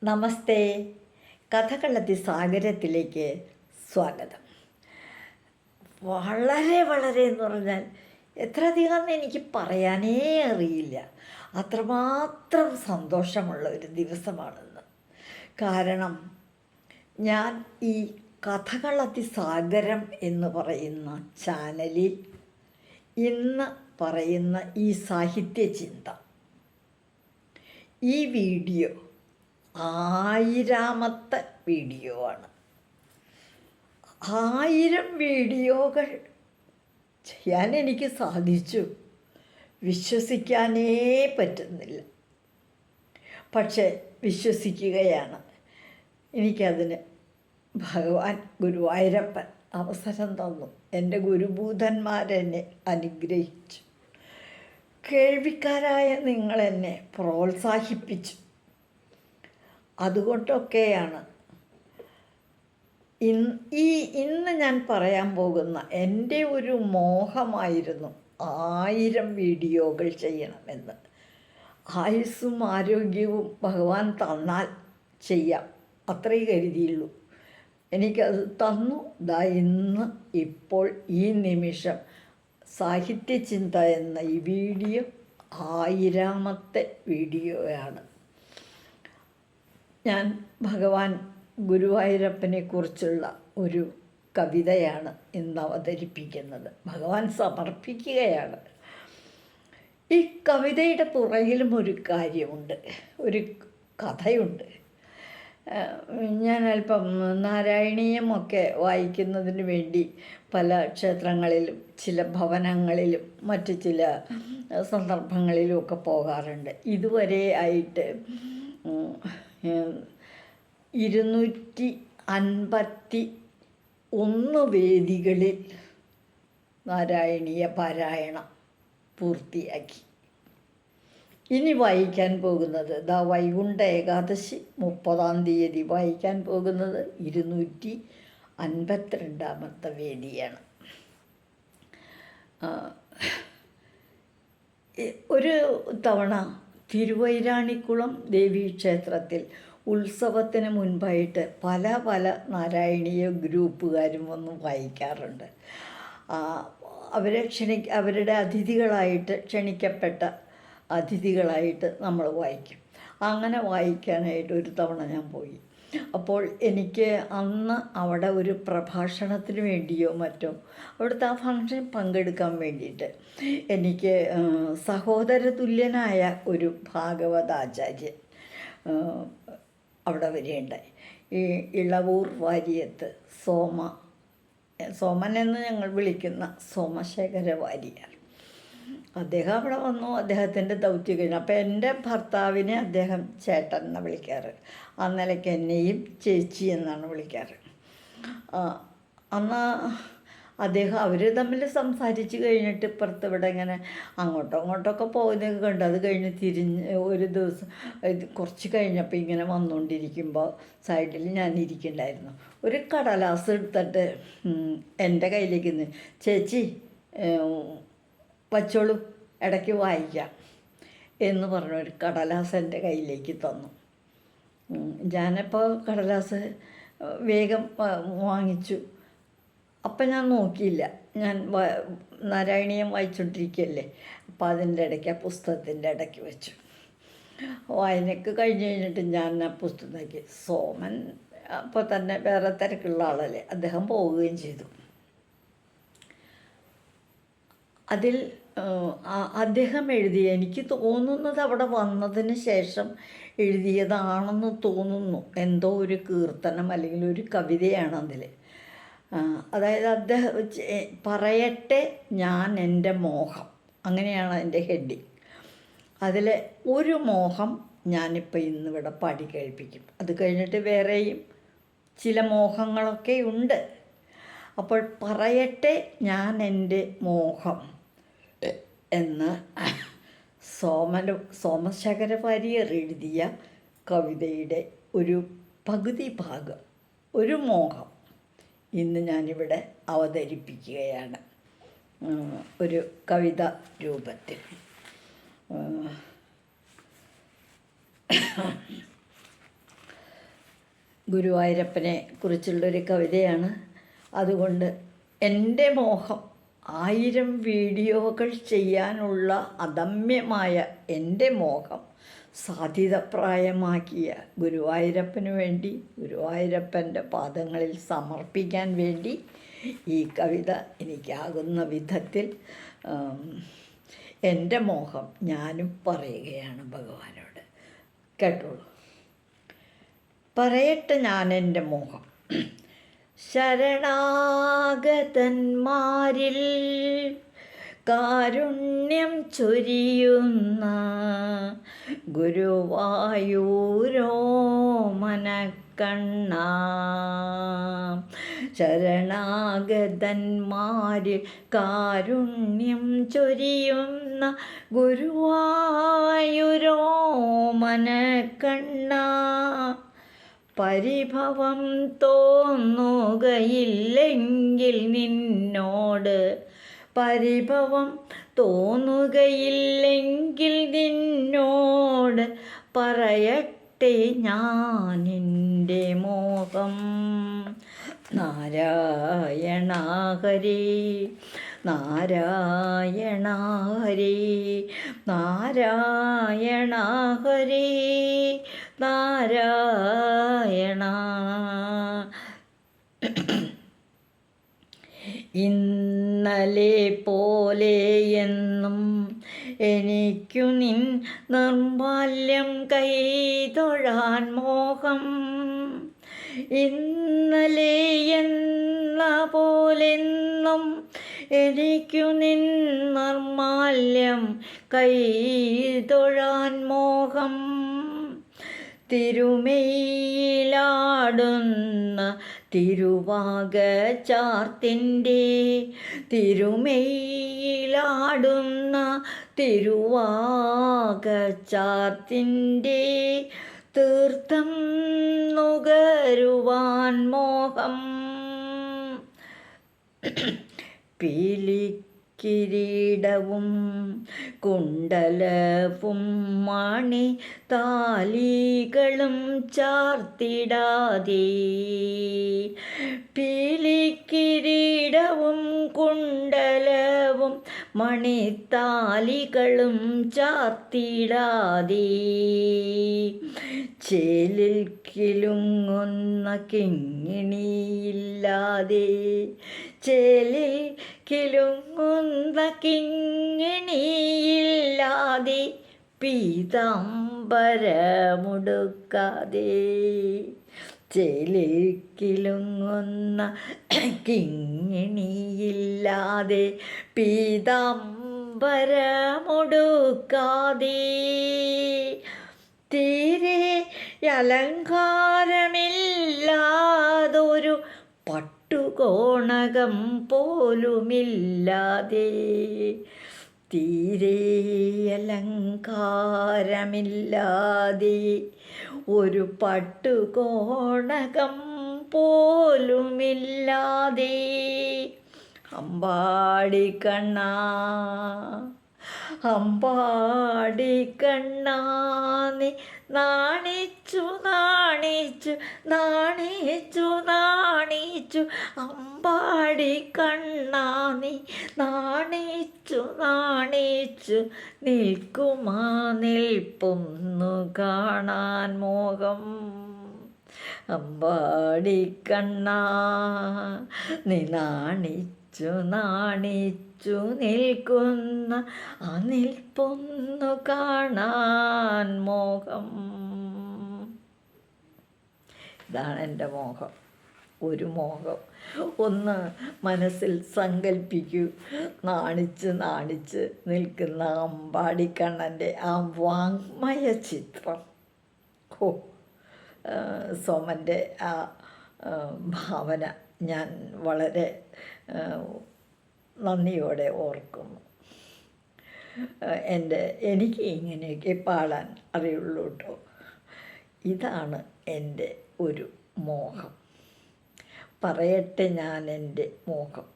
നമസ്തേ. കഥകളത്തി സാഗരത്തിലേക്ക് സ്വാഗതം. വളരെ വളരെ എന്ന് പറഞ്ഞാൽ എത്രയധികം എനിക്ക് പറയാനേ അറിയില്ല. അത്രമാത്രം സന്തോഷമുള്ള ഒരു ദിവസമാണെന്ന്. കാരണം ഞാൻ ഈ കഥകളത്തി സാഗരം എന്ന് പറയുന്ന ചാനലിൽ ഇന്ന് പറയുന്ന ഈ സാഹിത്യചിന്ത, ഈ വീഡിയോ 1000ാമത്തെ വീഡിയോ ആണ്. 1000 വീഡിയോകൾ ചെയ്യാൻ എനിക്ക് സാധിച്ചു. വിശ്വസിക്കാനേ പറ്റുന്നില്ല. പക്ഷേ വിശ്വസിക്കുകയാണ്. എനിക്കതിന് ഭഗവാൻ ഗുരുവായൂരപ്പൻ അവസരം തന്നു. എൻ്റെ ഗുരുഭൂതന്മാരെന്നെ അനുഗ്രഹിച്ചു. കേൾവിക്കാരായ നിങ്ങളെന്നെ പ്രോത്സാഹിപ്പിച്ചു. അതുകൊണ്ടൊക്കെയാണ് ഇന്ന് ഞാൻ പറയാൻ പോകുന്ന എൻ്റെ ഒരു മോഹമായിരുന്നു 1000 വീഡിയോകൾ ചെയ്യണമെന്ന്. ആയുസ്സും ആരോഗ്യവും ഭഗവാൻ തന്നാൽ ചെയ്യാം, അത്രേ കരുതിയുള്ളൂ. എനിക്കത് തന്നു. ഇന്ന് ഇപ്പോൾ ഈ നിമിഷം സാഹിത്യചിന്ത എന്ന ഈ വീഡിയോ 1000ാമത്തെ വീഡിയോയാണ്. ഞാൻ ഭഗവാൻ ഗുരുവായൂരപ്പനെ കുറിച്ചുള്ള ഒരു കവിതയാണ് ഇന്ന് അവതരിപ്പിക്കുന്നത്. ഭഗവാൻ സമർപ്പിക്കുകയാണ്. ഈ കവിതയുടെ പുറകിലും ഒരു കാര്യമുണ്ട്, ഒരു കഥയുണ്ട്. ഞാൻ അല്പം നാരായണീയമൊക്കെ വായിക്കുന്നതിന് വേണ്ടി പല ക്ഷേത്രങ്ങളിലും ചില ഭവനങ്ങളിലും മറ്റു ചില സന്ദർഭങ്ങളിലും ഒക്കെ പോകാറുണ്ട്. ഇതുവരെ ആയിട്ട് 251 വേദികളിൽ നാരായണീയ പാരായണം പൂർത്തിയാക്കി. ഇനി വായിക്കാൻ പോകുന്നത് വൈകുണ്ഠ ഏകാദശി 30-ാം തീയതി വായിക്കാൻ പോകുന്നത് 252ാമത്തെ വേദിയാണ്. ഒരു തവണ തിരുവൈരാണിക്കുളം ദേവീക്ഷേത്രത്തിൽ ഉത്സവത്തിന് മുൻപായിട്ട് പല നാരായണീയ ഗ്രൂപ്പുകാരും വന്ന് വായിക്കാറുണ്ട്. അവരുടെ അതിഥികളായിട്ട് ക്ഷണിക്കപ്പെട്ട അതിഥികളായിട്ട് നമ്മൾ വായിക്കും. അങ്ങനെ വായിക്കാനായിട്ട് ഒരു തവണ ഞാൻ പോയി. അപ്പോൾ എനിക്ക് അന്ന് അവിടെ ഒരു പ്രഭാഷണത്തിന് വേണ്ടിയോ മറ്റോ അവിടുത്തെ ആ ഫംഗ്ഷൻ പങ്കെടുക്കാൻ വേണ്ടിയിട്ട് എനിക്ക് സഹോദര തുല്യനായ ഒരു ഭാഗവതാചാര്യൻ അവിടെ വരികയുണ്ടായി. ഈ ഇളവൂർ വാര്യത്ത് സോമൻ എന്ന് ഞങ്ങൾ വിളിക്കുന്ന സോമശേഖര വാര്യർ, അദ്ദേഹം അവിടെ വന്നു. അദ്ദേഹത്തിൻ്റെ ദൗത്യം കഴിഞ്ഞു. അപ്പോൾ എൻ്റെ ഭർത്താവിനെ അദ്ദേഹം ചേട്ടൻ എന്നാണ് വിളിക്കാറ്. ആ നിലയ്ക്ക് എന്നെയും ചേച്ചി എന്നാണ് വിളിക്കാറ്. അന്ന് അദ്ദേഹം അവർ തമ്മിൽ സംസാരിച്ച് കഴിഞ്ഞിട്ട് ഇപ്പുറത്ത് ഇവിടെ ഇങ്ങനെ അങ്ങോട്ടൊക്കെ പോകുന്നതൊക്കെ കണ്ടു. അത് കഴിഞ്ഞ് തിരിഞ്ഞ് ഒരു ദിവസം കുറച്ച് കഴിഞ്ഞപ്പോൾ ഇങ്ങനെ വന്നുകൊണ്ടിരിക്കുമ്പോൾ സൈഡിൽ ഞാൻ ഇരിക്കണ്ടായിരുന്നു. ഒരു കടലാസ് എടുത്തിട്ട് എൻ്റെ കയ്യിലേക്ക് ചേച്ചി വച്ചോളൂ, ഇടയ്ക്ക് വായിക്കാം എന്ന് പറഞ്ഞ ഒരു കടലാസ് എൻ്റെ കയ്യിലേക്ക് തന്നു. ഞാനപ്പോൾ കടലാസ് വേഗം വാങ്ങിച്ചു. അപ്പം ഞാൻ നോക്കിയില്ല, ഞാൻ നാരായണീയം വായിച്ചുകൊണ്ടിരിക്കുകയല്ലേ. അപ്പോൾ അതിൻ്റെ ഇടയ്ക്ക് ആ പുസ്തകത്തിൻ്റെ ഇടയ്ക്ക് വെച്ചു. വായനയ്ക്ക് കഴിഞ്ഞ് കഴിഞ്ഞിട്ട് ഞാൻ ആ പുസ്തകത്തേക്ക് സോമൻ അപ്പോൾ തന്നെ വേറെ തിരക്കുള്ള ആളല്ലേ, അദ്ദേഹം പോവുകയും ചെയ്തു. അതിൽ അദ്ദേഹം എഴുതിയ, എനിക്ക് തോന്നുന്നത് അവിടെ വന്നതിന് ശേഷം എഴുതിയതാണെന്ന് തോന്നുന്നു, എന്തോ ഒരു കീർത്തനം അല്ലെങ്കിൽ ഒരു കവിതയാണ് അതിൽ. അതായത് അദ്ദേഹം പറയട്ടെ ഞാൻ എൻ്റെ മോഹം, അങ്ങനെയാണ് അതിൻ്റെ ഹെഡിങ്. അതിൽ ഒരു മോഹം ഞാനിപ്പോൾ ഇന്നിവിടെ പാടി കേൾപ്പിക്കും. അത് കഴിഞ്ഞിട്ട് വേറെയും ചില മോഹങ്ങളൊക്കെ ഉണ്ട്. അപ്പോൾ പറയട്ടെ ഞാൻ എൻ്റെ മോഹം എന്ന് സോമശേഖര വാര്യർ എഴുതിയ കവിതയുടെ ഒരു പകുതി ഭാഗം, ഒരു മോഹം ഇന്ന് ഞാനിവിടെ അവതരിപ്പിക്കുകയാണ് ഒരു കവിത രൂപത്തിൽ. ഗുരുവായൂരപ്പനെ കുറിച്ചുള്ളൊരു കവിതയാണ്. അതുകൊണ്ട് എൻ്റെ മോഹം 1000 വീഡിയോകൾ ചെയ്യാനുള്ള അദമ്യമായ എൻ്റെ മോഹം സാധ്യതപ്രായമാക്കിയ ഗുരുവായൂരപ്പന് വേണ്ടി, ഗുരുവായൂരപ്പൻ്റെ പാദങ്ങളിൽ സമർപ്പിക്കാൻ വേണ്ടി ഈ കവിത എനിക്കാകുന്ന വിധത്തിൽ എൻ്റെ മോഹം ഞാനും പറയുകയാണ് ഭഗവാനോട്. കേട്ടോളൂ. പറയട്ടെ ഞാൻ എൻ്റെ മോഹം. ശരണാഗതന്മാരിൽ കാരുണ്യം ചൊരിയുന്ന ഗുരുവായൂരോ മനക്കണ്ണ. ശരണാഗതന്മാരിൽ കാരുണ്യം ചൊരിയുന്ന ഗുരുവായൂരോ മനക്കണ്ണ. പരിഭവം തോന്നുകയില്ലെങ്കിൽ നിന്നോട്, പരിഭവം തോന്നുകയില്ലെങ്കിൽ നിന്നോട് പറയട്ടെ ഞാൻ എൻ്റെ മോഹം. നാരായണ ഹരി നാരായണ ഹരി നാരായണ ഹരി നാരായണ. ഇന്നലെ പോലെ എന്നും എനിക്കു നിൻ നിർമാല്യം കൈതൊഴാൻ മോഹം. ഇന്നലെ എന്ന പോലെന്നും എനിക്കു നിൻ നിർമാല്യം കൈതൊഴാൻ മോഹം. തിരുമേയിലാടുന്ന തിരുവാകചാർത്തിൻ്റെ, തിരുമേയിലാടുന്ന തിരുവാകചാർത്തിൻ്റെ തീർത്ഥം നുകരുവാൻ മോഹം. കിരീടവും കുണ്ടലവും മണി താലികളും ചാർത്തിടാതെ, കിരീടവും കുണ്ടലവും മണിത്താലികളും ചാർത്തിടാതെ, ചേലിൽ കിലുങ്ങുന്ന കിങ്ങിണിയില്ലാതെ, ചേലിൽ കിലുങ്ങുന്ന കിങ്ങിണിയില്ലാതെ, പീതാംബരമുടുക്കാതെ, ചേലിൽ കിലുങ്ങുന്ന കിങ്ങിണിയില്ലാതെ, പീതാംബരമുടുക്കാതെ, തീരെ അലങ്കാരമില്ലാതൊരു പട്ടുകോണകം പോലുമില്ലാതെ, തീരെ അലങ്കാരമില്ലാതെ ഒരു പട്ടുകോണകം പോലുമില്ലാതെ, അമ്പാടിക്കണ്ണാ അമ്പാടിക്കണ്ണാ നീ നാണിച്ചു നാണിച്ചു നാണിച്ചു നാണിച്ചു, അമ്പാടിക്കണ്ണാ നീ നാണിച്ചു നാണിച്ചു നിൽക്കുമാ നിൽപ്പൊന്നു കാണാൻ മോഹം. അമ്പാടിക്കണ്ണാ നീ നാണിച്ചു നാണിച്ചു നിൽക്കുന്ന ആ നിൽപ്പൊന്നു കാണാൻ മോഹം. ഇതാണ് എൻ്റെ മോഹം. ഒരു മോഹം ഒന്ന് മനസ്സിൽ സങ്കല്പിക്കൂ. നാണിച്ച് നാണിച്ച് നിൽക്കുന്ന അമ്പാടിക്കണ്ണൻ്റെ ആ വാങ്മയ ചിത്രം. സോമൻ്റെ ആ ഭാവന ഞാൻ വളരെ നന്ദിയോടെ ഓർക്കുന്നു. എനിക്ക് ഇങ്ങനെയൊക്കെ പാടാൻ അറിയുള്ളൂ കേട്ടോ. ഇതാണ് എൻ്റെ ഒരു മോഹം. പറയട്ടെ ഞാൻ എൻ്റെ മോഹം.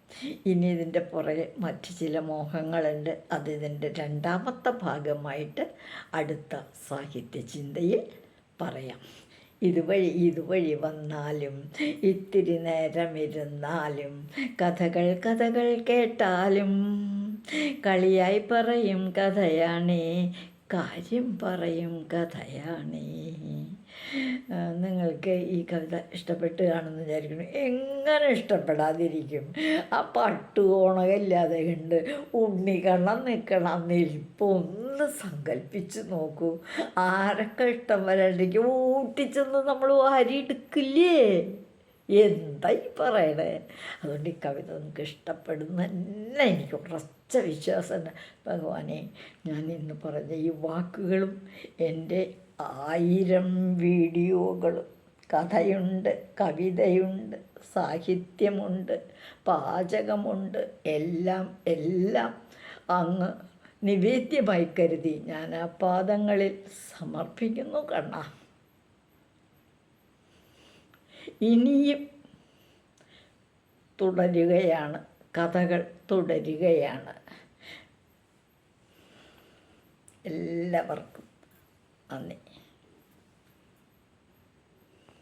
ഇനി ഇതിൻ്റെ പുറകെ മറ്റ് ചില മോഹങ്ങളുണ്ട്. അതിതിൻ്റെ രണ്ടാമത്തെ ഭാഗമായിട്ട് അടുത്ത സാഹിത്യ ചിന്തയിൽ പറയാം. ഇതുവഴി വന്നാലും ഇത്തിരി നേരമിരുന്നാലും കഥകൾ കഥകൾ കേട്ടാലും കളിയായി പറയും കഥയാണേ, കാര്യം പറയും കഥയാണേ. നിങ്ങൾക്ക് ഈ കവിത ഇഷ്ടപ്പെട്ട് കാണുമെന്ന് വിചാരിക്കുന്നു. എങ്ങനെ ഇഷ്ടപ്പെടാതിരിക്കും? ആ പട്ടുകോണകമില്ലാതെ ഉണ്ട് ഉണ്ണിക്കണ്ണം നിൽക്കണം നിൽപ്പൊന്ന് സങ്കല്പിച്ച് നോക്കൂ. ആരൊക്കെ ഇഷ്ടം വരാണ്ടിരിക്കും? ഊട്ടിച്ചെന്ന് നമ്മൾ വാരി എടുക്കില്ലേ? എന്തായി പറയണേ? അതുകൊണ്ട് ഈ കവിത നമുക്ക് ഇഷ്ടപ്പെടുന്ന തന്നെ എനിക്ക് ഉറച്ച വിശ്വാസമുണ്ട്. ഭഗവാനെ, ഞാൻ ഇന്ന് പറഞ്ഞ ഈ വാക്കുകളും എൻ്റെ 1000 വീഡിയോകളും, കഥയുണ്ട്, കവിതയുണ്ട്, സാഹിത്യമുണ്ട്, പാചകമുണ്ട്, എല്ലാം എല്ലാം അങ്ങ് നിവേദ്യമായി കരുതി ഞാൻ ആ പാദങ്ങളിൽ സമർപ്പിക്കുന്നു കണ്ണാ. ഇനിയും തുടരുകയാണ്, കഥകൾ തുടരുകയാണ്. എല്ലാവർക്കും നന്ദി.